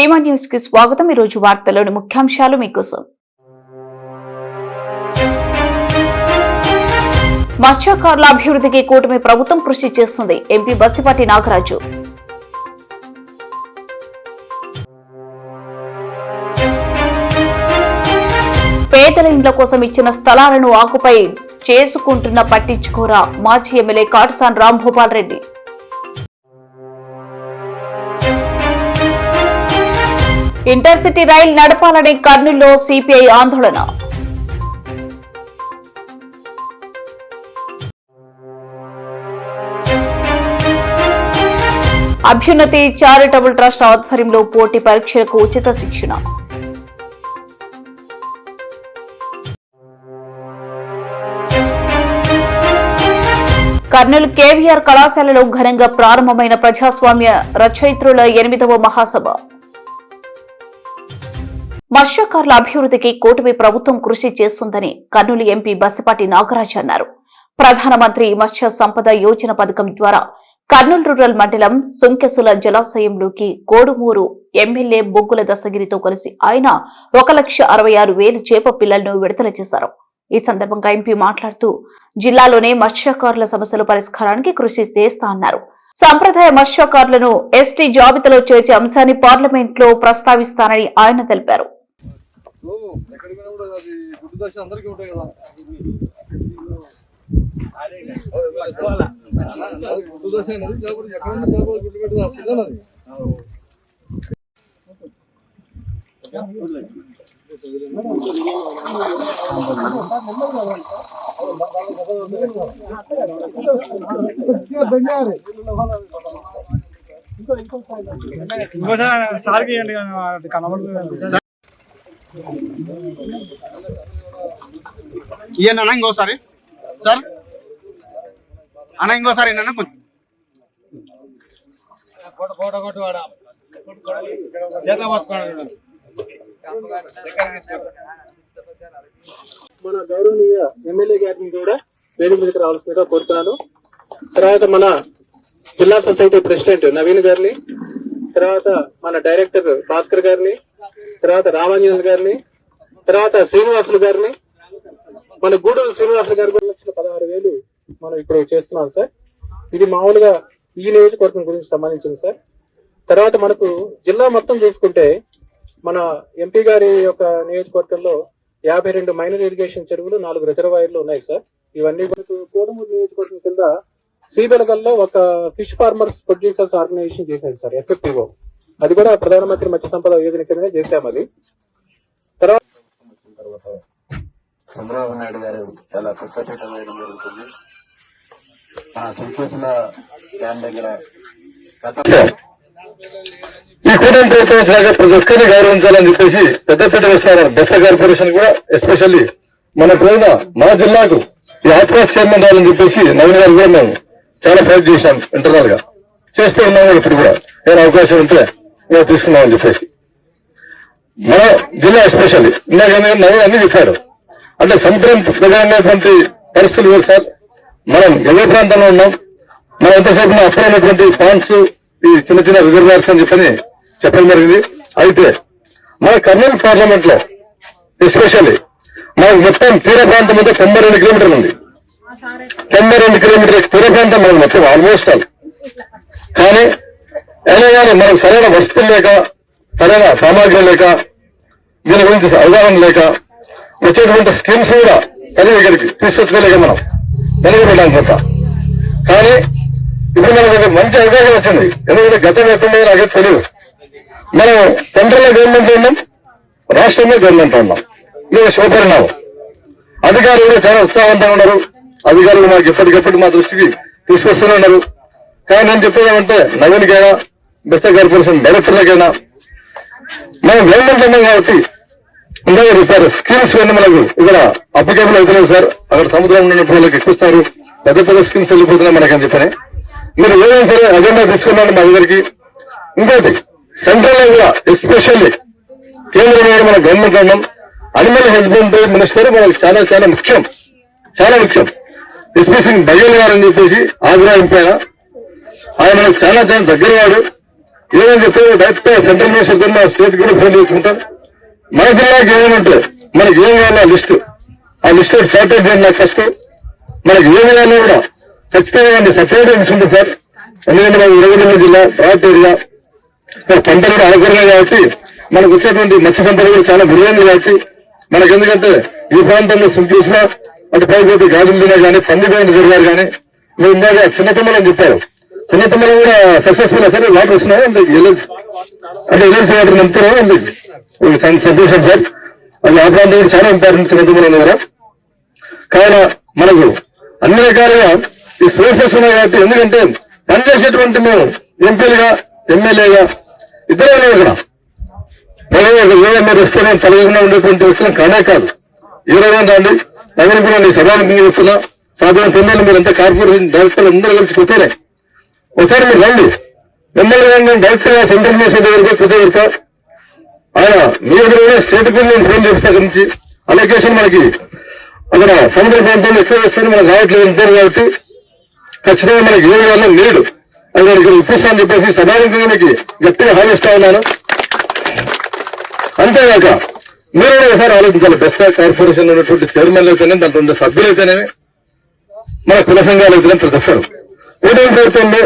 Seema news కి స్వాగతం. ఈ రోజు వార్తల్లోని ముఖ్యాంశాలు మీకోసం. మత్స్యకారుల అభివృద్ధికి కూటమి ప్రభుత్వం కృషి చేస్తుంది. ఎంపీ బస్తిపాటి నాగరాజు. పేదల ఇండ్ల కోసం ఇచ్చిన స్థలాలను ఆకుపై చేసుకుంటున్న పట్టించుకోరా మాజీ ఎమ్మెల్యే కాటసాని రాంభూపాల్ రెడ్డి. ఇంటర్సిటీ రైలు నడపాలని కర్నూలులో సిపిఐ ఆందోళన. అభ్యున్నతి చారిటబుల్ ట్రస్ట్ ఆధ్వర్యంలో పోటీ పరీక్షలకు ఉచిత శిక్షణ. కర్నూలు కేవీఆర్ కళాశాలలో ఘనంగా ప్రారంభమైన ప్రజాస్వామ్య రచయిత్రుల 8వ మహాసభ. మత్స్యకారుల అభివృద్ధికి కూటమి ప్రభుత్వం కృషి చేస్తుందని కర్నూలు ఎంపీ బస్తిపాటి నాగరాజు అన్నారు. ప్రధానమంత్రి మత్స్య సంపద యోజన పథకం ద్వారా కర్నూలు రూరల్ మండలం సుంకెసుల జలాశయంలోకి కోడుమూరు ఎమ్మెల్యే బొగ్గుల దస్తగిరితో కలిసి ఆయన 1,66,000 చేప పిల్లలను విడుదల చేశారు. ఈ సందర్భంగా ఎంపీ మాట్లాడుతూ జిల్లాలోనే మత్స్యకారుల సమస్యల పరిష్కారానికి కృషి చేస్తా అన్నారు. సంప్రదాయ మత్స్యకారులను ఎస్టీ జాబితాలో చేర్చే అంశాన్ని పార్లమెంట్ లో ప్రస్తావిస్తానని ఆయన తెలిపారు. ఇంకోసారి సార్ అన్న ఇంకోసారి మన గౌరవనీయ ఎమ్మెల్యే గారిని కూడా వేదిక మీదకి రావాల్సిందిగా కోరుతున్నాను. తర్వాత మన జిల్లా సొసైటీ ప్రెసిడెంట్ నవీన్ గారిని, తర్వాత మన డైరెక్టర్ భాస్కర్ గారిని, తర్వాత రామాంజన్ గారిని, తర్వాత శ్రీనివాసులు గారిని, మన గూడూరు శ్రీనివాసులు గారి 1,16,000 మనం ఇప్పుడు చేస్తున్నాం సార్. ఇది మామూలుగా ఈ నియోజకవర్గం గురించి సంబంధించింది సార్. తర్వాత మనకు జిల్లా మొత్తం చూసుకుంటే మన ఎంపీ గారి యొక్క నియోజకవర్గంలో 52 మైనర్ ఇరిగేషన్ చెరువులు, 4 రిజర్వాయర్లు ఉన్నాయి సార్. ఇవన్నీ మనకు కోడుమూరు నియోజకవర్గం కింద శ్రీబెలగల్లో ఒక ఫిష్ ఫార్మర్స్ ప్రొడ్యూసర్స్ ఆర్గనైజేషన్ చేశారు సార్, ఎఫ్ఎఫ్పిఓ. అది కూడా ప్రధానమంత్రి మత్స్య సంపద యోజన కిందనే చేశాం. అది తర్వాత చంద్రబాబు నాయుడు గారు చాలా ప్రత్యేకత వేయడం జరుగుతుంది. మన సంతోషుల డ్యామ్ దగ్గర ఈ కూటమి ప్రభుత్వం వచ్చాక ప్రతి ఒక్కరిని గౌరవించాలని చెప్పేసి పెద్దపేట వేస్తారు. బెస్ట్ కార్పొరేషన్ కూడా ఎస్పెషల్లీ మన ప్రజల మా జిల్లాకు ఈ ఆఫ్కాస్ చైర్మన్ రావాలని చెప్పేసి నవీన్ గారు కూడా మేము చాలా ఫైట్ చేశాం. ఇంటర్నల్ గా చేస్తూ ఉన్నాము. ఇప్పుడు కూడా ఏమైనా అవకాశం ఉంటే మేము తీసుకున్నామని చెప్పేసి మన జిల్లా ఎస్పెషల్లీ ఇందాక నవీన్ అన్ని చెప్పారు. అంటే సముద్రం ప్రధానమైనటువంటి పరిస్థితులు వేరు సార్. మనం ఎగువ ప్రాంతంలో ఉన్నాం. మనం ఎంతసేపు అక్కడ ఉన్నటువంటి పాండ్స్, ఈ చిన్న చిన్న రిజర్వాయర్స్ అని చెప్పడం జరిగింది. అయితే మన కర్నూలు పార్లమెంట్ లో ఎస్పెషల్లీ మనకు మొత్తం తీర ప్రాంతం అయితే 92 కిలోమీటర్లు ఉంది. 92 కిలోమీటర్ల తీర ప్రాంతం మనకు మొత్తం ఆల్మోస్ట్ ఆల్. కానీ అయినా కానీ మనకు సరైన వసతులు లేక, సరైన సామాగ్రి లేక, దీని గురించి అవగాహన లేక, వచ్చేటువంటి స్కీమ్స్ కూడా సరిగ్గా ఇక్కడికి తీసుకొచ్చుకోలేక మనం వెనకబెట్టడానికి పోతాం. కానీ ఇప్పుడు మనకు మంచి అవకాశం వచ్చింది. ఎందుకంటే గతం ఎప్పుడో నాకే తెలియదు. మనం సెంట్రల్ గవర్నమెంట్ ఉన్నాం, రాష్ట్రంలో గవర్నమెంట్ ఉన్నాం. ఇది శుభపరిణామం. అధికారులు కూడా చాలా ఉత్సాహవంతంగా ఉన్నారు. అధికారులు మాకు ఎప్పటికప్పుడు మా దృష్టికి తీసుకొస్తూనే ఉన్నారు. కానీ నేను చెప్పేదేమంటే నవీన్కైనా, బెస్ట్ కార్పొరేషన్ డైరెక్టర్లకైనా మనం గవర్నమెంట్ ఉన్నాం కాబట్టి ఇందాక చెప్పారు స్కీమ్స్ అన్నీ మనకు ఇక్కడ అప్లికేబుల్ అవుతున్నాయి సార్. అక్కడ సముద్రం ఉన్నప్పుడు వాళ్ళకి ఎక్కుస్తారు, పెద్ద పెద్ద స్కీమ్స్ వెళ్ళిపోతున్నాయి మనకని చెప్పని మీరు ఏదైనా సరే అజెండా తీసుకున్నాను మా దగ్గరికి. ఇంకోటి సెంట్రల్ లో కూడా ఎస్పెషల్లీ కేంద్రంలో మన గవర్నమెంట్ ఉన్నాం. అనిమల్ హస్బెండరీ మినిస్టర్ మనకు చాలా చాలా ముఖ్యం, చాలా ముఖ్యం. ఎస్పెషల్లీ బయ్యల్ గారు అని చెప్పేసి ఆగ్రహింపైన ఆయన మనకు చాలా చాలా దగ్గరవాడు. ఏమని చెప్తే డైరెక్ట్ సెంట్రల్ మినిస్టర్ స్టేట్ కూడా ఫోన్ చేసుకుంటాం. మన జిల్లాకి ఏమేమంటే మనకి ఏం కావాలో ఆ లిస్ట్ షార్టేజ్ చేయండి నాకు ఫస్ట్. మనకి ఏం కావాలో కూడా ఖచ్చితంగా సపరేట్ తీసుకుంటాం సార్. ఎందుకంటే మనకి ఇరవై జిల్లా రాట్ ఏరియా, ఇక్కడ పంటలు కూడా అనుకూలమే కాబట్టి మనకు వచ్చేటువంటి మత్స్య సంపద కూడా చాలా విలువైంది కాబట్టి మనకి ఎందుకంటే ఈ ప్రాంతంలో చూసినా అంటే పైపోతే గాజులు తినా కానీ పందిపోయిన జరిగారు కానీ మీరు ఇందాక చిన్నతమ్మలు అని చెప్పారు. చిన్నతమ్మలు కూడా సక్సెస్ఫుల్ సరే వాటర్ వస్తున్నాయి అంటే ఎల్ఎల్సీ వాటర్ నమ్ముతున్నాం అందుకు సంతోషం సార్. అది ఆ ప్రాంతం కూడా చాలా ఇంపార్టెంట్ చిన్నతమ్మలు ద్వారా. కావున మనకు అన్ని రకాలుగా ఈ సోర్సెస్ ఉన్నాయి కాబట్టి ఎందుకంటే పనిచేసేటువంటి మేము ఎంపీలుగా ఎమ్మెల్యేగా ఇద్దరే ఉన్నాయి ఇక్కడ. మీరు వస్తే మేము తలగకుండా ఉండేటువంటి వ్యక్తులను కానే కాదు. ఈ రోజు రండి నగరంలో సభాముఖంగా చెప్తున్నా. సాధారణ తొమ్మిది మీరంతా కార్పొరేషన్ డైరెక్టర్ అందరూ కలిసి కూర్చొని ఒకసారి మీరు రండి. ఎమ్మెల్యే గారిని డైరెక్టర్ గా సెంట్రల్ మినిస్టర్ దగ్గరికి కూర్చోబెడతా. ఆయన మీ దగ్గర స్టేట్ కు నేను ఫోన్ చేస్తా అక్కడి నుంచి అలొకేషన్ మనకి అక్కడ సముద్ర ప్రాంతంలో ఎక్కువ వేస్తే మనకు రావట్లేదు అంటారు కాబట్టి ఖచ్చితంగా మనకి ఏ విధానం లేడు అది నేను ఇక్కడ ఇప్పిస్తానని చెప్పేసి సభాముఖంగా మీకు గట్టిగా హామీస్తా ఉన్నాను. అంతేగాక మీరు ఒకసారి ఆలోచించాలి. బెస్తా కార్పొరేషన్ ఉన్నటువంటి చైర్మన్లు అయితేనే దాంట్లో ఉండే సభ్యులు అయితేనేమి మన కుల సంఘాలు అయితేనే ప్రతి ఒక్కరు కూటమి ప్రభుత్వంలో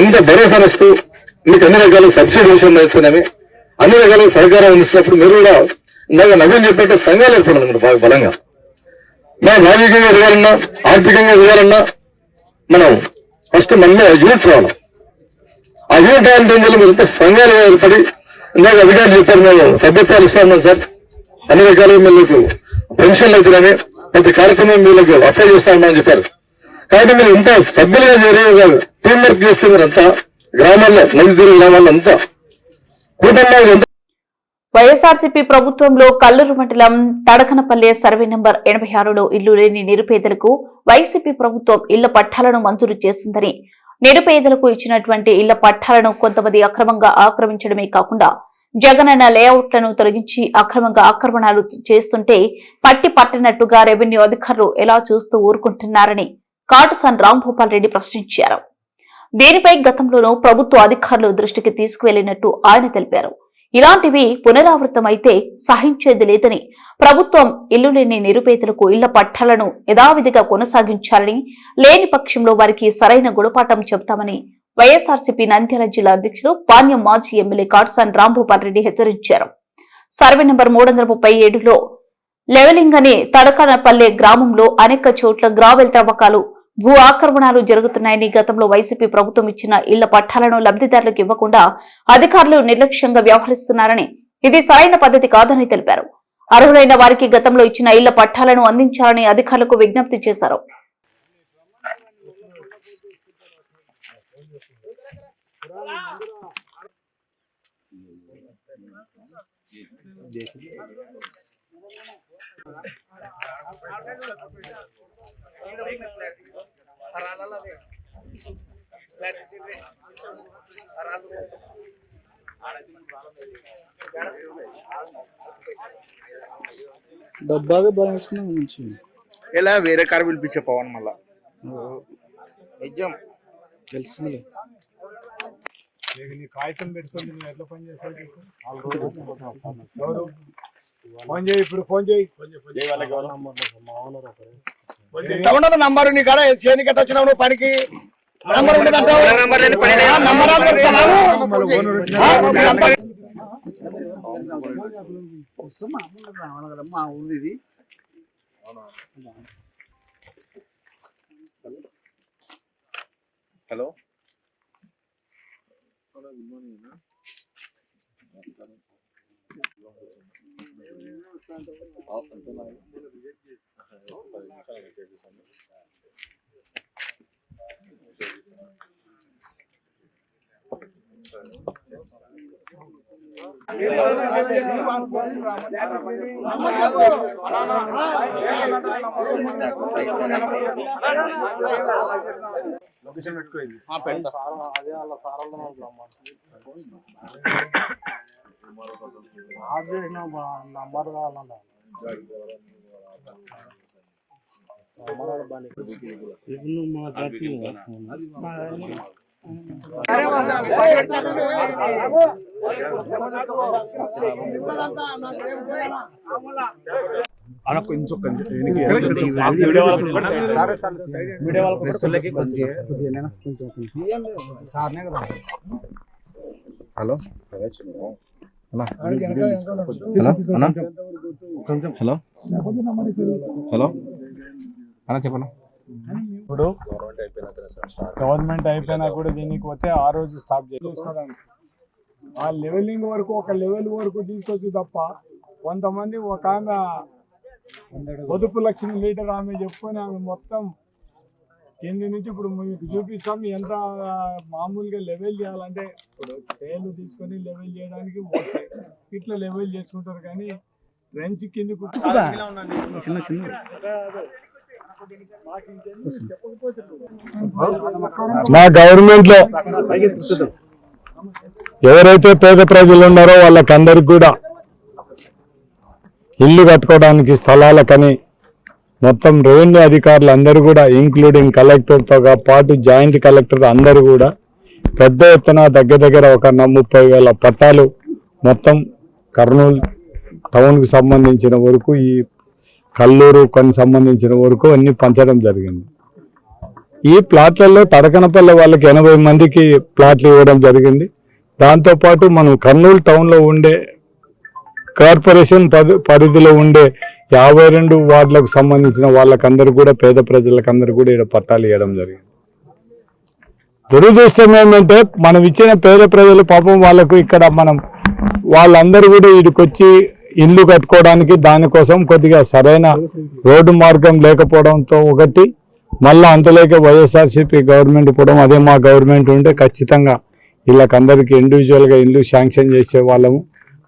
ఇంత భరోసానిస్తూ మీకు అన్ని రకాల సబ్సిడీ విషయంలో అయితేనేమి అన్ని రకాల సహకారం అందిస్తున్నప్పుడు మీరు కూడా ఇందాక నవీన్ చెప్పినట్టు సంఘాలు ఏర్పడాలన్నమాట బాగా బలంగా. మనం రాజకీయంగా ఎదగాలన్నా ఆర్థికంగా ఎదగాలన్నా మనం ఫస్ట్ మనమే యూనిట్ రావాలి. ఆ యూనిట్ రావాలంటే ఏం చేయాలి? మీరంతా సంఘాలు ఏర్పడి ఇందాక అధికారులు చెప్పారు మేము సభ్యత్వాలు ఇస్తా ఉన్నాం సార్. అన్ని రకాలుగా మీకు పెన్షన్లు అయితేనే ప్రతి కార్యక్రమం మీకు అప్లై చేస్తా ఉన్నామని చెప్పారు. కాబట్టి మీరు ఇంత సభ్యులుగా చేరే టీం వర్క్ చేస్తే మీరంతా గ్రామాల్లో నది గ్రామాల్లో అంతా కూటమి. వైఎస్ఆర్సీపీ ప్రభుత్వంలో కల్లూరు మండలం తడకనపల్లె సర్వే నంబర్ 86లో ఇల్లు లేని నిరుపేదలకు వైసీపీ ప్రభుత్వం ఇళ్ల పట్టాలను మంజూరు చేసిందని, నిరుపేదలకు ఇచ్చినటువంటి ఇళ్ల పట్టాలను కొంతమంది అక్రమంగా ఆక్రమించడమే కాకుండా జగనన్న లేఅవుట్లను తొలగించి అక్రమంగా ఆక్రమణలు చేస్తుంటే పట్టి పట్టినట్టుగా రెవెన్యూ అధికారులు ఎలా చూస్తూ ఊరుకుంటున్నారని కాటసాని రాంభూపాల్ రెడ్డి ప్రశ్నించారు. దీనిపై గతంలోనూ ప్రభుత్వ అధికారులు దృష్టికి తీసుకువెళ్లినట్టు ఆయన తెలిపారు. ఇలాంటివి పునరావృతమైతే సహించేది లేదని, ప్రభుత్వం ఇల్లు లేని నిరుపేదలకు ఇళ్ల పట్టాలను యథావిధిగా కొనసాగించాలని, లేని పక్షంలో వారికి సరైన గుణపాఠం చెబుతామని వైఎస్ఆర్సీపీ నంద్యాల జిల్లా అధ్యక్షులు పాణ్యం మాజీ ఎమ్మెల్యే కాటసాని రాంభూపాల్ రెడ్డి హెచ్చరించారు. సర్వే నంబర్ 337లో లెవెలింగ్ అనే తడకనపల్లె గ్రామంలో అనేక చోట్ల గ్రావెల్ తవ్వకాలు, భూ ఆక్రమణలు జరుగుతున్నాయని, గతంలో వైసీపీ ప్రభుత్వం ఇచ్చిన ఇళ్ల పట్టాలను లబ్ధిదారులకు ఇవ్వకుండా అధికారులు నిర్లక్ష్యంగా వ్యవహరిస్తున్నారని, ఇది సరైన పద్ధతి కాదని తెలిపారు. అర్హులైన వారికి గతంలో ఇచ్చిన ఇళ్ల పట్టాలను అందించాలని అధికారులకు విజ్ఞప్తి చేశారు. డబ్బాగా బాగా ఇలా వేరే కారు పిలిపించే పవన్ మళ్ళా నిజం తెలిసింది. కాగితం పెట్టుకొని నువ్వు ఎట్లా పని చేస్తావు? ఫోన్ చేయి, ఇప్పుడు ఫోన్ చేయి. నంబరు నీ కాడ చేనికి ఎట్లా వచ్చినావు నువ్వు పనికి? ఉంది హలో లొకేషన్ పెట్టుకోయింది అదే వాళ్ళ సారాలు నంబర్ కావాలన్నా హలో హలో హలో అన్న చెప్పనా ఇప్పుడు గవర్నమెంట్ అయిపోయినా కూడా దీనికి పోతే ఆ రోజు స్టాప్ చేసుకోవడానికి ఆ లెవెలింగ్ వరకు ఒక లెవెల్ వరకు తీసుకొచ్చు తప్ప కొంతమంది ఒక ఆమె పొదుపు లక్ష్మి లీటర్ ఆమె చెప్పుకొని ఆమె మొత్తం కింది నుంచి ఇప్పుడు మీకు చూపిస్తాం ఎంత మామూలుగా లెవెల్ చేయాలంటే ఇప్పుడు సేలు తీసుకొని లెవెల్ చేయడానికి ఓకే ఇట్లా లెవెల్ చేసుకుంటారు కానీ ట్రెంచ్ కింది మా గవర్నమెంట్ లో ఎవరైతే పేద ప్రజలు ఉన్నారో వాళ్ళకందరికి కూడా ఇల్లు కట్టుకోవడానికి స్థలాలకని మొత్తం రెవెన్యూ అధికారులు అందరూ కూడా ఇంక్లూడింగ్ కలెక్టర్తో పాటు జాయింట్ కలెక్టర్ అందరూ కూడా పెద్ద ఎత్తున దగ్గర ఒక 30,000 పట్టాలు మొత్తం కర్నూలు టౌన్కి సంబంధించిన వరకు ఈ కల్లూరు కొన్ని సంబంధించిన వరకు అన్ని పంచడం జరిగింది. ఈ ప్లాట్లలో తడకనపల్లి వాళ్ళకి 80 మందికి ప్లాట్లు ఇవ్వడం జరిగింది. దాంతోపాటు మనం కర్నూలు టౌన్లో ఉండే కార్పొరేషన్ పరిధిలో ఉండే 52 వార్డులకు సంబంధించిన వాళ్ళకందరూ కూడా పేద ప్రజలకందరూ కూడా ఇక్కడ పట్టాలు ఇవ్వడం జరిగింది. దురదృష్టం ఏమంటే మనం ఇచ్చిన పేద ప్రజలు పాపం వాళ్ళకు ఇక్కడ వాళ్ళందరూ కూడా ఇక్కడికొచ్చి ఇల్లు కట్టుకోవడానికి దానికోసం కొద్దిగా సరైన రోడ్డు మార్గం లేకపోవడంతో ఒకటి, మళ్ళీ అంతలేక వైఎస్ఆర్సీపీ గవర్నమెంట్ పోవడం, అదే మా గవర్నమెంట్ ఉంటే ఖచ్చితంగా వీళ్ళకందరికీ ఇండివిజువల్గా ఇల్లు శాంక్షన్ చేసే వాళ్ళము,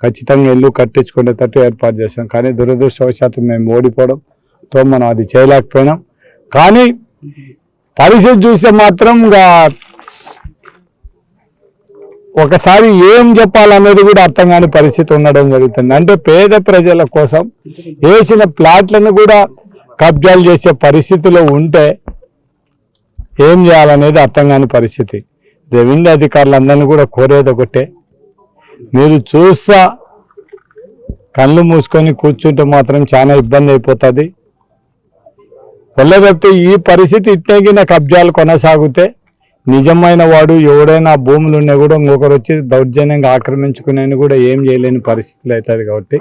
ఖచ్చితంగా ఇల్లు కట్టించుకునేటట్టు ఏర్పాటు చేశాం. కానీ దురదృష్టవశాత్తు మేము ఓడిపోవడంతో మనం అది చేయలేకపోయినాం. కానీ పరిస్థితి చూస్తే మాత్రం ఒకసారి ఏం చెప్పాలనేది కూడా అర్థం కాని పరిస్థితి ఉండడం జరుగుతుంది. అంటే పేద ప్రజల కోసం వేసిన ప్లాట్లను కూడా కబ్జాలు చేసే పరిస్థితిలో ఉంటే ఏం చేయాలనేది అర్థం కాని పరిస్థితి. రెవెన్యూ అధికారులందరినీ కూడా కోరేది ఒకటే, మీరు చూస్తా కళ్ళు మూసుకొని కూర్చుంటే మాత్రం చాలా ఇబ్బంది అయిపోతుంది. వెళ్ళబెడితే ఈ పరిస్థితి ఇట్టిగిన కబ్జాలు కొనసాగితే నిజమైన వాడు ఎవడైనా భూములు ఉన్నా కూడా ఇంకొకరు వచ్చి దౌర్జన్యంగా ఆక్రమించుకునే కూడా ఏం చేయలేని పరిస్థితులు అవుతుంది. కాబట్టి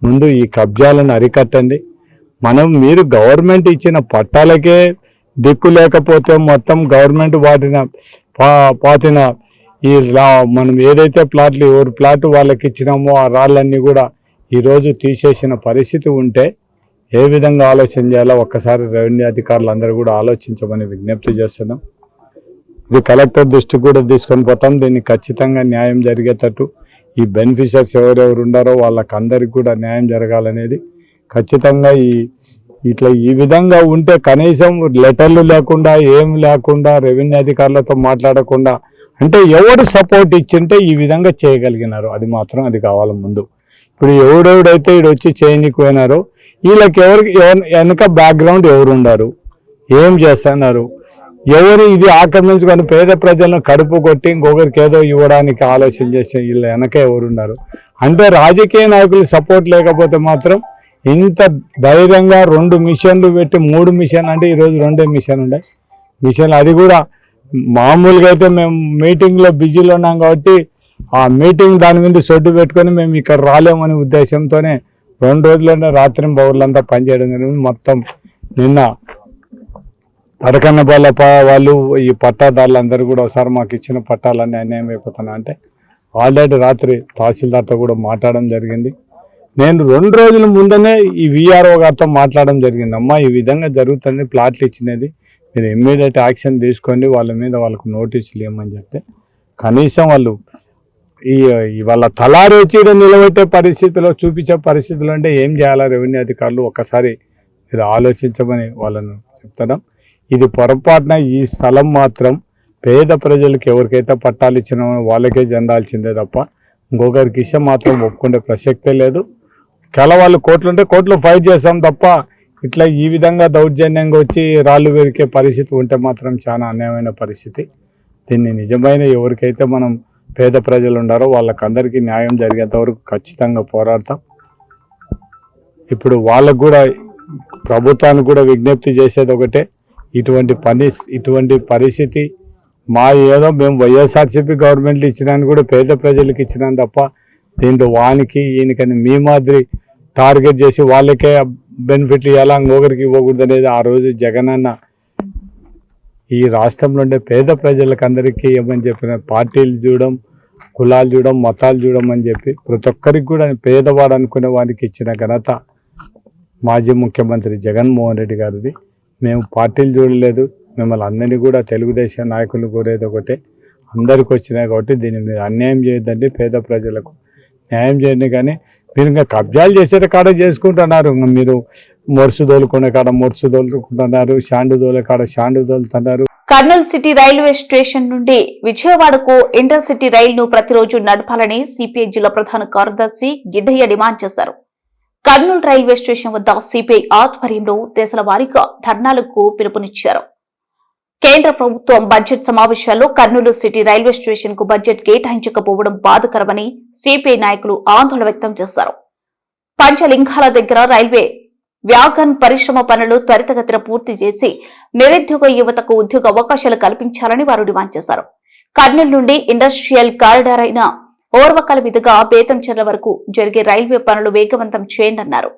ముందు ఈ కబ్జాలను అరికట్టండి. మీరు గవర్నమెంట్ ఇచ్చిన పట్టాలకే దిక్కు లేకపోతే మొత్తం గవర్నమెంట్ పాతిన ఈ మనం ఏదైతే ప్లాట్లు ఎవరు ప్లాట్ వాళ్ళకి ఇచ్చినామో ఆ రాళ్ళన్నీ కూడా ఈరోజు తీసేసిన పరిస్థితి ఉంటే ఏ విధంగా ఆలోచన చేయాలో ఒక్కసారి రెవెన్యూ అధికారులు అందరూ కూడా ఆలోచించమని విజ్ఞప్తి చేస్తున్నాం. ఇది కలెక్టర్ దృష్టికి కూడా తీసుకొని పోతాం. దీన్ని ఖచ్చితంగా న్యాయం జరిగేటట్టు ఈ బెనిఫిషియర్స్ ఎవరెవరు ఉండారో వాళ్ళకందరికి కూడా న్యాయం జరగాలనేది ఖచ్చితంగా ఈ విధంగా ఉంటే కనీసం లెటర్లు లేకుండా ఏం లేకుండా రెవెన్యూ అధికారులతో మాట్లాడకుండా అంటే ఎవరు సపోర్ట్ ఇచ్చింటే ఈ విధంగా చేయగలిగినారు అది మాత్రం అది కావాలి ముందు. ఇప్పుడు ఎవడెవడైతే ఈడు వచ్చి చేయనిపోయినారో వీళ్ళకి వెనక బ్యాక్గ్రౌండ్ ఎవరు ఉన్నారు, ఏం చేస్తున్నారు, ఎవరు ఇది ఆక్రమించుకొని పేద ప్రజలను కడుపు కొట్టి ఇంకొకరికి ఏదో ఇవ్వడానికి ఆలోచన చేసే వీళ్ళ వెనక ఎవరున్నారు. అంటే రాజకీయ నాయకులు సపోర్ట్ లేకపోతే మాత్రం ఇంత ధైర్యంగా 2 మిషన్లు పెట్టి 3 మిషన్ అంటే ఈరోజు 2 మిషన్ ఉండే మిషన్లు, అది కూడా మామూలుగా అయితే మేము మీటింగ్లో బిజీలో ఉన్నాం కాబట్టి ఆ మీటింగ్ దాని మీద సొడ్డు పెట్టుకొని మేము ఇక్కడ రాలేమనే ఉద్దేశంతోనే 2 రోజుల్లోనే రాత్రి బౌర్లంతా పనిచేయడం జరిగింది. మొత్తం నిన్న తడకన్నపల్లి వాళ్ళు ఈ పట్టాదారులందరూ కూడా ఒకసారి మాకు ఇచ్చిన పట్టాలన్నీ అన్యాయం అయిపోతున్నా అంటే ఆల్రెడీ రాత్రి తహసీల్దార్తో కూడా మాట్లాడడం జరిగింది. నేను 2 రోజుల ముందనే ఈ విఆర్ఓ గారితో మాట్లాడడం జరిగింది. అమ్మా ఈ విధంగా జరుగుతుంది, ప్లాట్లు ఇచ్చినది మీరు ఇమ్మీడియట్ యాక్షన్ తీసుకోండి, వాళ్ళ మీద వాళ్ళకు నోటీసులు ఇవ్వమని చెప్తే కనీసం వాళ్ళు వాళ్ళ తలారి వచ్చి నిలబెట్టే పరిస్థితిలో చూపించే పరిస్థితులు అంటే ఏం చేయాలా రెవెన్యూ అధికారులు ఒక్కసారి మీరు ఆలోచించమని వాళ్ళను చెప్తాను. ఇది పొరపాటున ఈ స్థలం మాత్రం పేద ప్రజలకు ఎవరికైతే పట్టాలు ఇచ్చినామో వాళ్ళకే చెందాల్సిందే తప్ప ఇంకొకరికి ఇస్తే మాత్రం ఒప్పుకునే ప్రసక్తే లేదు. వాళ్ళు కోర్టులు ఉంటే కోర్టులో ఫైట్ చేస్తాం తప్ప ఇట్లా ఈ విధంగా దౌర్జన్యంగా వచ్చి రాళ్ళు వెరికే పరిస్థితి ఉంటే మాత్రం చాలా అన్యాయమైన పరిస్థితి. దీన్ని నిజమైన ఎవరికైతే మనం పేద ప్రజలు ఉన్నారో వాళ్ళకందరికీ న్యాయం జరిగేంత వరకు ఖచ్చితంగా పోరాడతాం. ఇప్పుడు వాళ్ళకు కూడా ప్రభుత్వానికి కూడా విజ్ఞప్తి చేసేది ఒకటే, ఇటువంటి పరిస్థితి ఏదో మేము వైఎస్ఆర్సీపీ గవర్నమెంట్లు ఇచ్చినాన్ని కూడా పేద ప్రజలకు ఇచ్చినాను తప్ప దీంట్లో వానికి ఈయనకని మీ మాదిరి టార్గెట్ చేసి వాళ్ళకే బెనిఫిట్ ఇవ్వాలా ఇంకొకరికి ఇవ్వకూడదు అనేది ఆ రోజు జగనన్న ఈ రాష్ట్రంలో ఉండే పేద ప్రజలకు అందరికీ ఏమని చెప్పిన పార్టీలు చూడడం, కులాలు చూడడం, మతాలు చూడడం అని చెప్పి ప్రతి ఒక్కరికి కూడా పేదవాడు అనుకునే వానికి ఇచ్చిన ఘనత మాజీ ముఖ్యమంత్రి జగన్మోహన్ రెడ్డి గారిది. మేము పార్టీలు చూడలేదు, మిమ్మల్ని అందరినీ కూడా తెలుగుదేశం నాయకులు కోరేది ఒకటే, అందరికి వచ్చినాయి కాబట్టి దీన్ని మీరు అన్యాయం చేయొద్దండి, పేద ప్రజలకు న్యాయం చేయండి. కానీ మీరు ఇంకా కబ్జాలు చేసేట కాడ చేసుకుంటున్నారు, మీరు మొరుసు దోలుకునే కాడ మొరుసు దోలుకుంటున్నారు, షాండు దోలే కాడ షాండు దోలుతున్నారు. కర్నూలు సిటీ రైల్వే స్టేషన్ నుండి విజయవాడకు ఇంటర్ సిటీ రైలును ప్రతిరోజు నడపాలని సిపిఐ జిల్లా ప్రధాన కార్యదర్శి గిడ్డయ్య డిమాండ్ చేశారు. కర్నూలు రైల్వే స్టేషన్ వద్ద సిపిఐ ఆధ్వర్యంలో దశల వారీగా ధర్నాలకు పిలుపునిచ్చారు. కేంద్ర ప్రభుత్వం బడ్జెట్ సమావేశాల్లో కర్నూలు సిటీ రైల్వే స్టేషన్ కు బడ్జెట్ కేటాయించకపోవడం బాధకరమని సిపిఐ నాయకులు ఆందోళన వ్యక్తం చేశారు. పంచలింగాల దగ్గర రైల్వే వ్యాగన్ పరిశ్రమ పనులు త్వరితగతిన పూర్తి చేసి నిరుద్యోగ యువతకు ఉద్యోగ అవకాశాలు కల్పించాలని వారు డిమాండ్ చేశారు. కర్నూలు నుండి ఇండస్ట్రియల్ కారిడార్ అయిన ఓర్వకల మీదుగా బేతంచెర్ల వరకు జరిగే రైల్వే పనులు వేగవంతం చేయండి అన్నారు.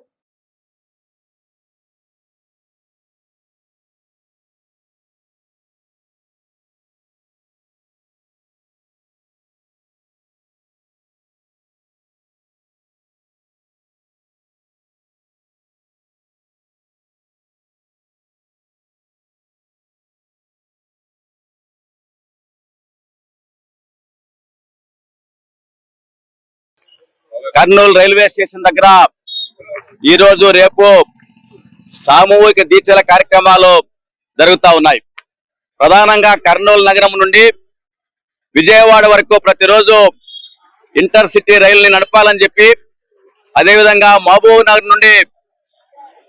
కర్నూలు రైల్వే స్టేషన్ దగ్గర ఈ రోజు రేపు సామూహిక దీక్షల కార్యక్రమాలు జరుగుతా ఉన్నాయి. ప్రధానంగా కర్నూలు నగరం నుండి విజయవాడ వరకు ప్రతిరోజు ఇంటర్ సిటీ రైలుని నడపాలని చెప్పి, అదేవిధంగా మహబూబ్ నగర్ నుండి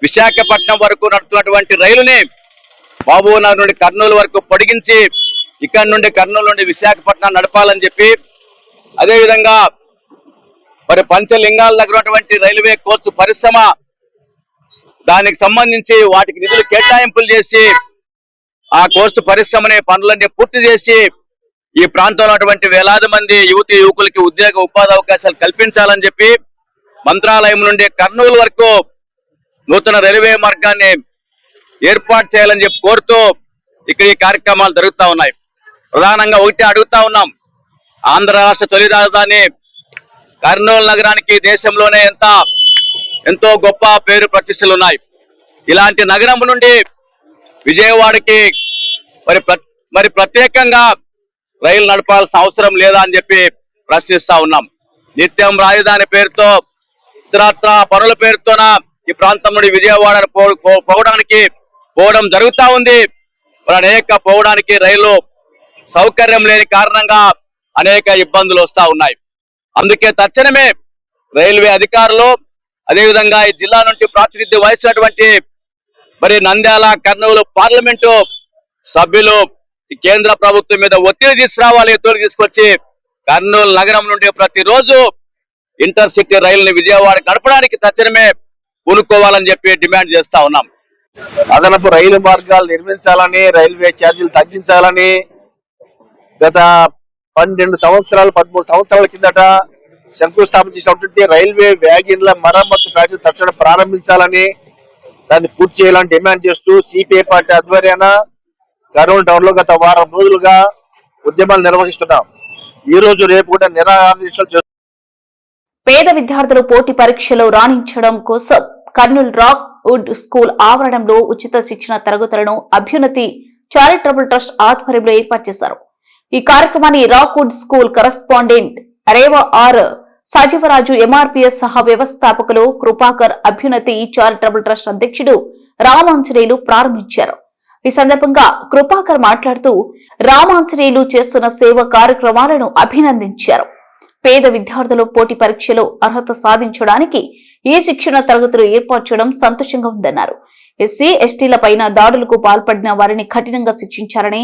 విశాఖపట్నం వరకు నడుపుతున్నటువంటి రైలుని మహబూబ్ నగర్ నుండి కర్నూలు వరకు పొడిగించి ఇక్కడ నుండి కర్నూలు నుండి విశాఖపట్నం నడపాలని చెప్పి, అదేవిధంగా మరి పంచలింగాల దగ్గర ఉన్నటువంటి రైల్వే కోచ్ పరిశ్రమ దానికి సంబంధించి వాటికి నిధులు కేటాయింపులు చేసి ఆ కోచ్ పరిశ్రమని పనులన్నీ పూర్తి చేసి ఈ ప్రాంతంలో ఉన్నటువంటి వేలాది మంది యువతి యువకులకి ఉద్యోగ ఉపాధి అవకాశాలు కల్పించాలని చెప్పి మంత్రాలయం నుండి కర్నూలు వరకు నూతన రైల్వే మార్గాన్ని ఏర్పాటు చేయాలని చెప్పి కోరుతూ ఇక్కడ ఈ కార్యక్రమాలు జరుగుతూ ఉన్నాయి. ప్రధానంగా ఒకటి అడుగుతా ఉన్నాం, ఆంధ్ర రాష్ట్ర తొలి రాజధాని కర్నూలు నగరానికి దేశంలోనే ఎంతో గొప్ప పేరు ప్రతిష్టలు ఉన్నాయి. ఇలాంటి నగరం నుండి విజయవాడకి మరి ప్రత్యేకంగా రైలు నడపాల్సిన అవసరం లేదా అని చెప్పి ప్రశ్నిస్తా ఉన్నాం. నిత్యం రాజధాని పేరుతో ఇతరత్ర పనుల పేరుతోన ఈ ప్రాంతం నుండి విజయవాడ పోవడం జరుగుతా ఉంది. మరి అనేక పోవడానికి రైలు సౌకర్యం లేని కారణంగా అనేక ఇబ్బందులు వస్తా ఉన్నాయి. అందుకే తక్షణమే రైల్వే అధికారులు, అదేవిధంగా ఈ జిల్లా నుండి ప్రాతినిధ్యం వహిస్తున్నటువంటి మరి నంద్యాల, కర్నూలు పార్లమెంటు సభ్యులు ఈ కేంద్ర ప్రభుత్వం మీద ఒత్తిడి తీసుకురావాలి. తీసుకొచ్చి కర్నూలు నగరం నుండి ప్రతిరోజు ఇంటర్ సిటీ రైలుని విజయవాడ గడపడానికి తక్షణమే పూనుకోవాలని చెప్పి డిమాండ్ చేస్తా ఉన్నాం. అదనపు రైలు మార్గాలు నిర్మించాలని, రైల్వే ఛార్జీలు తగ్గించాలని గత 13 సంవత్సరాల కిందట శంకుస్థాపన చేసినటువంటి రైల్వే వ్యాగిన్ల మరమ్మతు ఫ్యాక్టరీ తక్షణం ప్రారంభించాలని, దాన్ని పూర్తి చేయాలని డిమాండ్ చేస్తూ సిపిఐ పార్టీ ఆధ్వర్యాన కర్నూలు టౌన్ లో గత వారం రోజులుగా ఉద్యమాలు నిర్వహిస్తున్నాం. ఈ రోజు రేపు కూడా నిరాహార పేద విద్యార్థులు పోటీ పరీక్షలో రాణించడం కోసం కర్నూలు రాక్ వుడ్ స్కూల్ ఆవరణంలో ఉచిత శిక్షణ తరగతులను అభ్యున్నతి చారిటబుల్ ట్రస్ట్ ఆధ్వర్యంలో ఏర్పాటు చేశారు. ఈ కార్యక్రమాన్ని Rock Wood school correspondent rev R Sajeevaraju, MRPS సహ వ్యవస్థాపకులు కృపాకర్, అభ్యున్నతి చారిటబుల్ ట్రస్ట్ అధ్యక్షుడు రామాంజనేయులు ప్రారంభించారు. ఈ సందర్భంగా కృపాకర్ మాట్లాడుతూ రామాంజనేయులు చేస్తున్న సేవ కార్యక్రమాలను అభినందించారు. పేద విద్యార్థులు పోటీ పరీక్షలో అర్హత సాధించడానికి ఈ శిక్షణ తరగతులు ఏర్పాటు చేయడం సంతోషంగా ఉందన్నారు. ఎస్సీ ఎస్టీల పైన దాడులకు పాల్పడిన వారిని కఠినంగా శిక్షించాలని,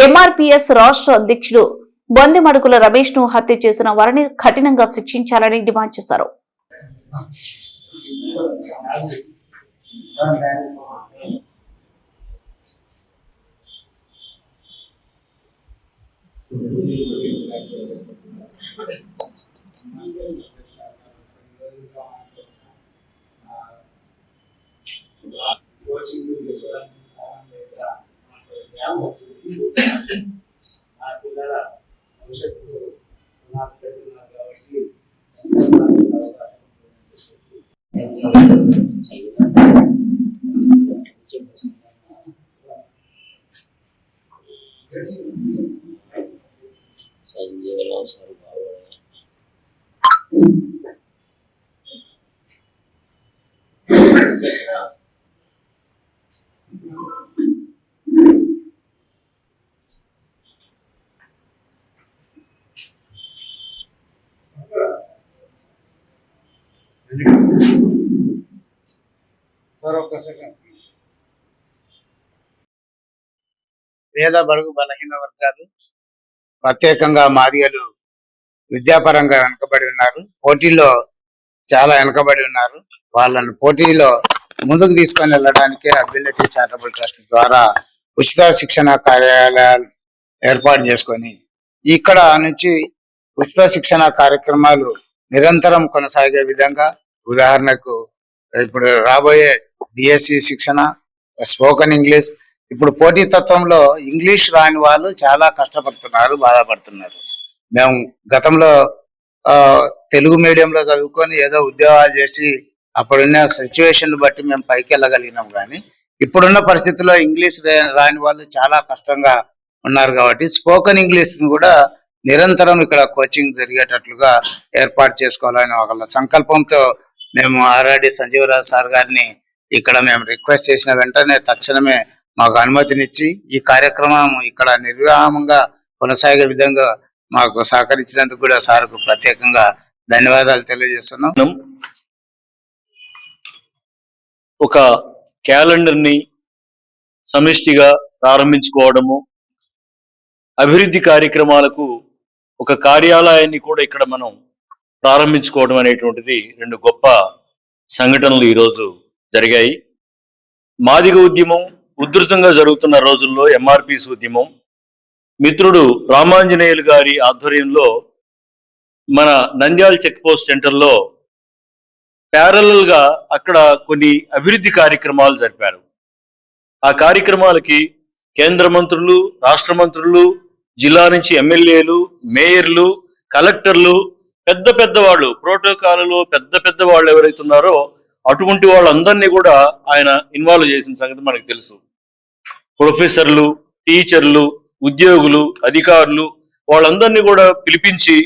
ఎంఆర్పీఎస్ రాష్ట్ర అధ్యక్షుడు బొందెమడుగుల రమేష్ ను హత్య చేసిన వారిని కఠినంగా శిక్షించాలని డిమాండ్ చేశారు. పేద బడుగు బలహీన వర్గాలు, ప్రత్యేకంగా మాదిగలు విద్యాపరంగా వెనుకబడి ఉన్నారు. పోటీలో చాలా వెనుకబడి ఉన్నారు. వాళ్ళని పోటీలో ముందుకు తీసుకొని వెళ్ళడానికే అభ్యున్నతి చారిటబుల్ ట్రస్ట్ ద్వారా ఉచిత శిక్షణ కార్యాలయాలు ఏర్పాటు చేసుకొని ఇక్కడ నుంచి ఉచిత శిక్షణ కార్యక్రమాలు నిరంతరం కొనసాగే విధంగా, ఉదాహరణకు ఇప్పుడు రాబోయే డిఎస్సి శిక్షణ, స్పోకెన్ ఇంగ్లీష్, ఇప్పుడు పోటీ తత్వంలో ఇంగ్లీష్ రాని వాళ్ళు చాలా కష్టపడుతున్నారు, బాధపడుతున్నారు. మేము గతంలో తెలుగు మీడియంలో చదువుకొని ఏదో ఉద్యోగాలు చేసి అప్పుడున్న సిచ్యువేషన్ బట్టి మేము పైకి వెళ్ళగలిగినాం. కానీ ఇప్పుడున్న పరిస్థితుల్లో ఇంగ్లీష్ రాని వాళ్ళు చాలా కష్టంగా ఉన్నారు. కాబట్టి స్పోకెన్ ఇంగ్లీష్ కూడా నిరంతరం ఇక్కడ కోచింగ్ జరిగేటట్లుగా ఏర్పాటు చేసుకోవాలని ఒక సంకల్పంతో మేము ఆర్ఆర్డి సంజీవరాజు సార్ గారిని ఇక్కడ మేము రిక్వెస్ట్ చేసిన వెంటనే తక్షణమే మాకు అనుమతినిచ్చి ఈ కార్యక్రమం ఇక్కడ నిర్విరామంగా కొనసాగే విధంగా మాకు సహకరించినందుకు కూడా సార్కు ప్రత్యేకంగా ధన్యవాదాలు తెలియజేస్తున్నాం. ఒక క్యాలెండర్ ని సమిష్టిగా ప్రారంభించుకోవడము, అభివృద్ధి కార్యక్రమాలకు ఒక కార్యాలయాన్ని కూడా ఇక్కడ మనం ప్రారంభించుకోవడం అనేటువంటిది రెండు గొప్ప సంఘటనలు ఈరోజు జరిగాయి. మాదిగ ఉద్యమం ఉధృతంగా జరుగుతున్న రోజుల్లో ఎంఆర్పిఎస్ ఉద్యమం మిత్రుడు రామాంజనేయులు గారి ఆధ్వర్యంలో మన నంద్యాల చెక్ పోస్ట్ సెంటర్లో ప్యారలల్ గా అక్కడ కొన్ని అభివృద్ధి కార్యక్రమాలు జరిపారు. ఆ కార్యక్రమాలకి కేంద్ర మంత్రులు, రాష్ట్ర మంత్రులు, జిల్లా నుంచి ఎమ్మెల్యేలు, మేయర్లు, కలెక్టర్లు, పెద్ద పెద్ద వాళ్ళు, ప్రోటోకాల్లో పెద్ద పెద్ద వాళ్ళు ఎవరైతే ఉన్నారో అటువంటి వాళ్ళందరినీ కూడా ఆయన ఇన్వాల్వ్ చేసిన సంగతి మనకు తెలుసు. ప్రొఫెసర్లు, టీచర్లు, ఉద్యోగులు, అధికారులు వాళ్ళందరినీ కూడా పిలిపించి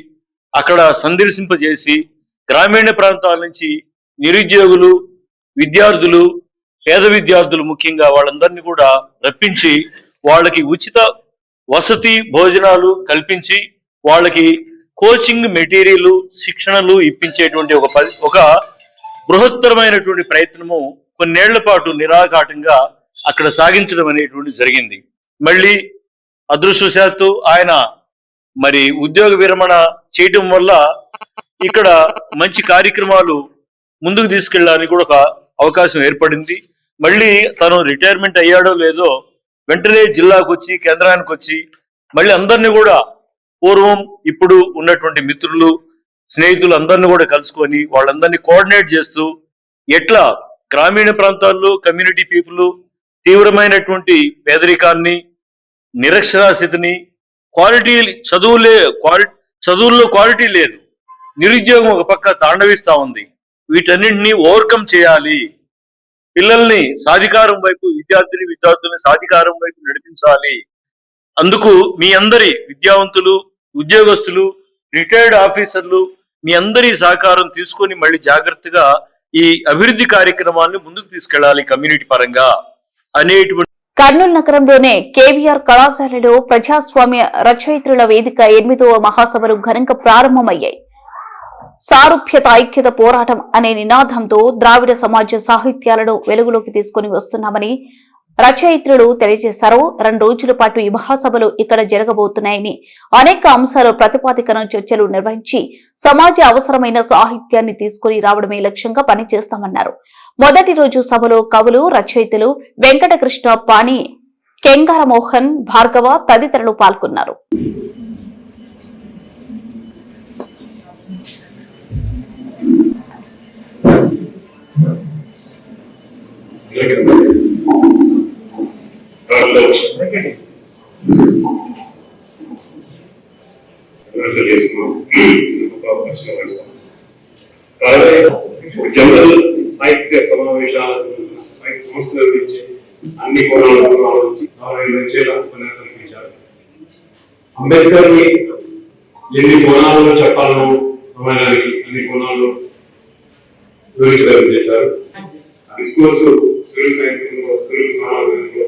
అక్కడ సందర్శింపజేసి గ్రామీణ ప్రాంతాల నుంచి నిరుద్యోగులు, విద్యార్థులు, పేద విద్యార్థులు ముఖ్యంగా వాళ్ళందరినీ కూడా రప్పించి వాళ్ళకి ఉచిత వసతి భోజనాలు కల్పించి వాళ్ళకి కోచింగ్ మెటీరియల్, శిక్షణలు ఇప్పించేటువంటి ఒక బృహత్తరమైనటువంటి ప్రయత్నము కొన్నేళ్ల పాటు నిరాఘాటంగా అక్కడ సాగించడం అనేటువంటి జరిగింది. మళ్ళీ అదృష్టవశాత్తు ఆయన మరి ఉద్యోగ విరమణ చేయటం వల్ల ఇక్కడ మంచి కార్యక్రమాలు ముందుకు తీసుకెళ్ళడానికి కూడా ఒక అవకాశం ఏర్పడింది. మళ్ళీ తను రిటైర్మెంట్ అయ్యాడో లేదో వెంటనే జిల్లాకు వచ్చి, కేంద్రానికి వచ్చి మళ్ళీ అందరినీ కూడా పూర్వం ఇప్పుడు ఉన్నటువంటి మిత్రులు, స్నేహితులు అందరినీ కూడా కలుసుకొని వాళ్ళందరినీ కోఆర్డినేట్ చేస్తూ ఎట్లా గ్రామీణ ప్రాంతాల్లో కమ్యూనిటీ పీపుల్ తీవ్రమైనటువంటి పేదరికాన్ని, నిరక్షరాస్యతని, చదువుల్లో క్వాలిటీ లేదు, నిరుద్యోగం ఒక పక్క తాండవిస్తా ఉంది, వీటన్నింటినీ ఓవర్కమ్ చేయాలి, పిల్లల్ని సాధికారం వైపు, విద్యార్థుల్ని సాధికారం వైపు నడిపించాలి. అందుకు మీ అందరి విద్యావంతులు, ఉద్యోగస్తులు, రిటైర్డ్ ఆఫీసర్లు మీ అందరి సహకారం తీసుకొని మళ్ళీ జాగ్రత్తగా ఈ అభివృద్ధి కార్యక్రమాన్ని ముందుకు తీసుకెళ్లాలి కమ్యూనిటీ పరంగా అనేటువంటి. కర్నూలు నగరంలోనే కేవీఆర్ కళాశాలలో ప్రజాస్వామ్య రచయిత్రుల వేదిక 8వ మహాసభలు ఘనంగా ప్రారంభమయ్యాయి. సారూప్యత ఐక్యత పోరాటం అనే నినాదంతో ద్రావిడ సమాజ సాహిత్యాలను వెలుగులోకి తీసుకుని వస్తున్నామని రచయిత్రులు తెలియజేశారు. 2 రోజుల పాటు ఈ మహాసభలు ఇక్కడ జరగబోతున్నాయని, అనేక అంశాలు ప్రతిపాదికన చర్చలు నిర్వహించి సమాజ అవసరమైన సాహిత్యాన్ని తీసుకుని రావడమే లక్ష్యంగా పనిచేస్తామన్నారు. మొదటి రోజు సభలో కవులు, రచయితలు వెంకటకృష్ణ, పాణి, కెంగార మోహన్, భార్గవ తదితరులు పాల్గొన్నారు. జనరల్ సాహిత్య సమావేశాల సాహిత్య సంస్థల గురించి అన్ని కోణాలను ఆలోచించారు. అంబేద్కర్ ని ఎన్ని కోణాలను చెప్పాలను సమాజానికి అన్ని కోణాలను వివరించడం చేశారు. డిస్కోర్స్ తెలుగు సాహిత్యంలో, తెలుగు సమాజంలో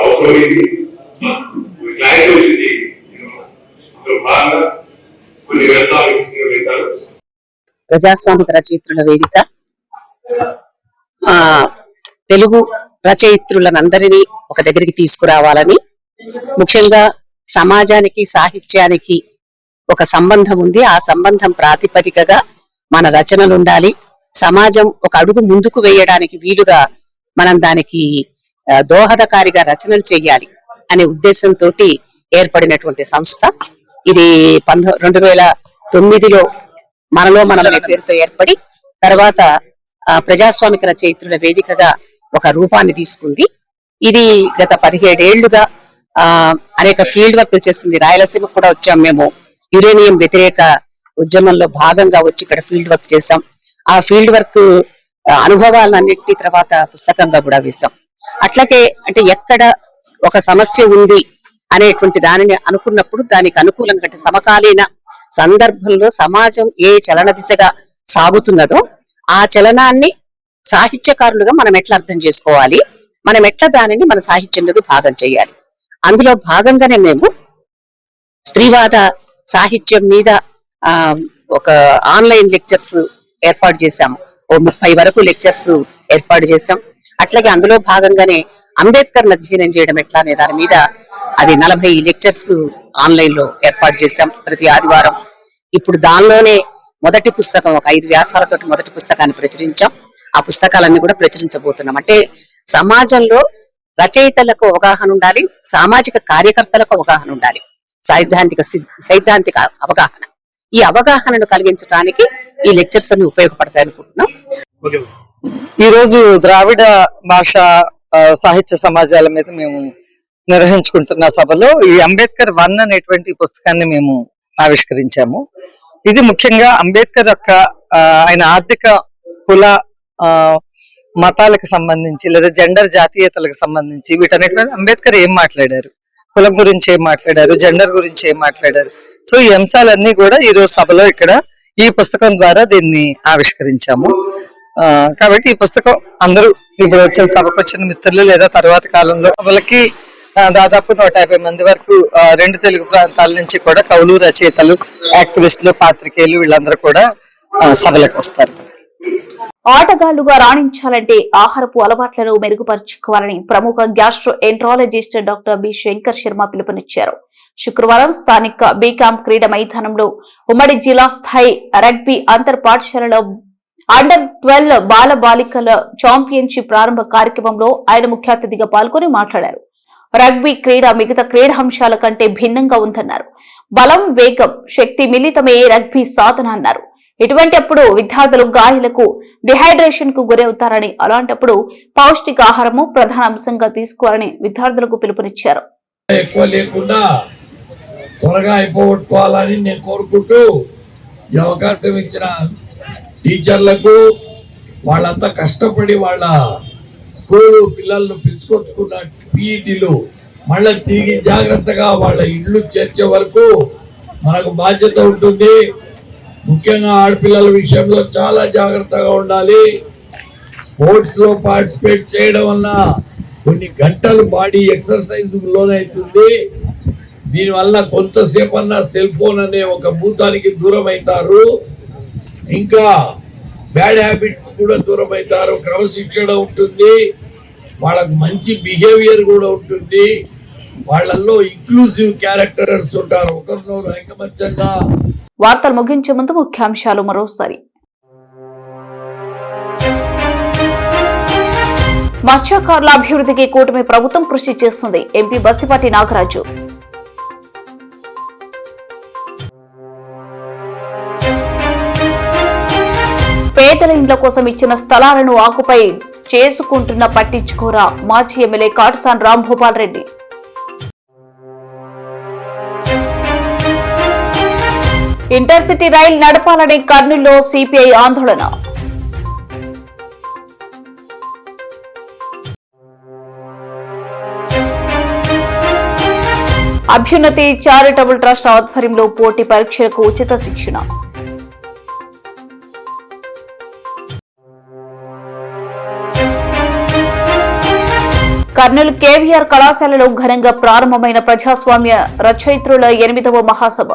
అవసరమైంది, క్లారిటీ వచ్చింది. బాగా కొన్ని వేదాలు వేశారు. ప్రజాస్వామిక రచయిత్రుల వేదిక తెలుగు రచయిత్రులనందరినీ ఒక దగ్గరికి తీసుకురావాలని, ముఖ్యంగా సమాజానికి సాహిత్యానికి ఒక సంబంధం ఉంది. ఆ సంబంధం ప్రాతిపదికగా మన రచనలు ఉండాలి. సమాజం ఒక అడుగు ముందుకు వేయడానికి వీలుగా మనం దానికి దోహదకారిగా రచనలు చేయాలి అనే ఉద్దేశంతో ఏర్పడినటువంటి సంస్థ ఇది. 2009లో మనలో మనం అనే పేరుతో ఏర్పడి తర్వాత ప్రజాస్వామిక రచయిత్రుల వేదికగా ఒక రూపాన్ని తీసుకుంది. ఇది గత 17 ఏళ్లుగా అనేక ఫీల్డ్ వర్క్ చేసింది. రాయలసీమ కూడా వచ్చాం మేము. యురేనియం వ్యతిరేక ఉద్యమంలో భాగంగా వచ్చి ఇక్కడ ఫీల్డ్ వర్క్ చేశాం. ఆ ఫీల్డ్ వర్క్ అనుభవాలన్నింటినీ తర్వాత పుస్తకంగా కూడా వేశాం. అట్లాగే అంటే ఎక్కడ ఒక సమస్య ఉంది అనేటువంటి దానిని అనుకున్నప్పుడు దానికి అనుకూలంగా అంటే సమకాలీన సందర్భంలో సమాజం ఏ చలన దిశగా సాగుతున్నదో ఆ చలనాన్ని సాహిత్యకారులుగా మనం ఎట్లా అర్థం చేసుకోవాలి, మనం ఎట్లా దానిని మన సాహిత్యంలోకి భాగం చేయాలి. అందులో భాగంగానే మేము స్త్రీవాద సాహిత్యం మీద ఒక ఆన్లైన్ లెక్చర్స్ ఏర్పాటు చేశాము. 30 వరకు లెక్చర్స్ ఏర్పాటు చేశాం. అట్లాగే అందులో భాగంగానే అంబేద్కర్ అధ్యయనం చేయడం ఎట్లా అనే దాని మీద అది 40 లెక్చర్స్ ఆన్లైన్ లో ఏర్పాటు చేశాం ప్రతి ఆదివారం. ఇప్పుడు దానిలోనే మొదటి పుస్తకం ఒక 5 వ్యాసాలతో మొదటి పుస్తకాన్ని ప్రచురించాం. ఆ పుస్తకాలన్నీ కూడా ప్రచురించబోతున్నాం. అంటే సమాజంలో రచయితలకు అవగాహన ఉండాలి, సామాజిక కార్యకర్తలకు అవగాహన ఉండాలి, సైద్ధాంతిక అవగాహన. ఈ అవగాహనను కలిగించడానికి ఈ లెక్చర్స్ అన్ని ఉపయోగపడతాయి అనుకుంటున్నాం. ఈ రోజు ద్రావిడ భాష సాహిత్య సమాజాల మీద మేము నిర్వహించుకుంటున్న సభలో ఈ అంబేద్కర్ 1 అనేటువంటి పుస్తకాన్ని మేము ఆవిష్కరించాము. ఇది ముఖ్యంగా అంబేద్కర్ యొక్క ఆయన ఆర్థిక కుల మతాలకు సంబంధించి లేదా జెండర్ జాతీయతలకు సంబంధించి వీటన్నిటి అంబేద్కర్ ఏం మాట్లాడారు, కులం గురించి ఏం మాట్లాడారు, జెండర్ గురించి ఏం మాట్లాడారు. సో ఈ అంశాలన్నీ కూడా ఈ రోజు సభలో ఇక్కడ ఈ పుస్తకం ద్వారా దీన్ని ఆవిష్కరించాము. కాబట్టి ఈ పుస్తకం అందరూ ఇప్పుడు వచ్చిన సభకు వచ్చిన మిత్రులు లేదా తర్వాత కాలంలో వాళ్ళకి దాదాపు 150 మంది వరకు 2 తెలుగు ప్రాంతాల నుంచి కూడా కవులు, రచయితలు, యాక్టివిస్టులు, పాత్రికేయులు వీళ్ళందరూ కూడా సభలకు వస్తారు. ఆటగాళ్లుగా రాణించాలంటే ఆహారపు అలవాట్లను మెరుగుపరుచుకోవాలని ప్రముఖ gastroenterologist doctor B Shankar Sharma పిలుపునిచ్చారు. శుక్రవారం స్థానిక బి క్యాంప్ క్రీడా మైదానంలో ఉమ్మడి జిల్లా స్థాయి రగ్బీ అంతర్ పాఠశాలలో అండర్-12 బాల బాలికల ఛాంపియన్షిప్ ప్రారంభ కార్యక్రమంలో ఆయన ముఖ్య అతిథిగా పాల్గొని మాట్లాడారు. రగ్బీ క్రీడ మిగతా క్రీడాంశాల కంటే భిన్నంగా ఉందన్నారు. బలం, వేగం, శక్తి మిళితమే రగ్బీ సాధన అన్నారు. ఇటువంటిప్పుడు విద్యార్థులు గాయాలకు, డిహైడ్రేషన్ కు గురవుతారని, అలాంటప్పుడు పౌష్టికాహారము ప్రధాన అంశంగా తీసుకోవాలని విద్యార్థులకు పిలుపునిచ్చారు. ఎక్కువ లేకుండా త్వరగా అయిపోగొట్టుకోవాలని నేను కోరుకుంటూ ఈ అవకాశం ఇచ్చిన టీచర్లకు, వాళ్ళంతా కష్టపడి వాళ్ళ స్కూలు పిల్లలను పిలుచుకొచ్చుకున్న పీఈటీలు మళ్ళీ తిరిగి జాగ్రత్తగా వాళ్ళ ఇళ్ళు చేర్చే వరకు మనకు బాధ్యత ఉంటుంది. ముఖ్యంగా ఆడపిల్లల విషయంలో చాలా జాగ్రత్తగా ఉండాలి. స్పోర్ట్స్ లో పార్టిసిపేట్ చేయడం వల్ల కొన్ని గంటలు బాడీ ఎక్సర్సైజ్ లోనవుతుంది. దీనివల్ల కొంతసేపు అన్నా సెల్ ఫోన్ అనే ఒక భూతానికి దూరం అవుతారు. ఇంకా బ్యాడ్ హ్యాబిట్స్ కూడా దూరం అవుతారు, క్రమశిక్షణ ఉంటుంది, వాళ్ళకు మంచి బిహేవియర్ కూడా ఉంటుంది, వాళ్ళల్లో ఇంక్లూజివ్ క్యారెక్టర్స్ ఉంటారు, ఒకరినొకరు ఐకమత్యంగా. వార్తలు ముగించే ముందు ముఖ్యాంశాలు మరోసారి. మత్స్యకారుల అభివృద్ధికి కూటమి ప్రభుత్వం కృషి చేస్తుంది. ఎంపీ బస్తిపాటి నాగరాజు. పేదల ఇండ్ల కోసం ఇచ్చిన స్థలాలను ఆకుపై చేసుకుంటున్న పట్టించుకోరా మాజీ ఎమ్మెల్యే కాటసాని రాంభూపాల్ రెడ్డి. ఇంటర్సిటీ రైలు నడపాలని కర్నూలులో సిపిఐ ఆందోళన. అభ్యున్నతి చారిటబుల్ ట్రస్ట్ ఆధ్వర్యంలో పోటీ పరీక్షలకు ఉచిత శిక్షణ. కర్నూలు కేవీఆర్ కళాశాలలో ఘనంగా ప్రారంభమైన ప్రజాస్వామ్య రచయిత్రుల 8వ మహాసభ.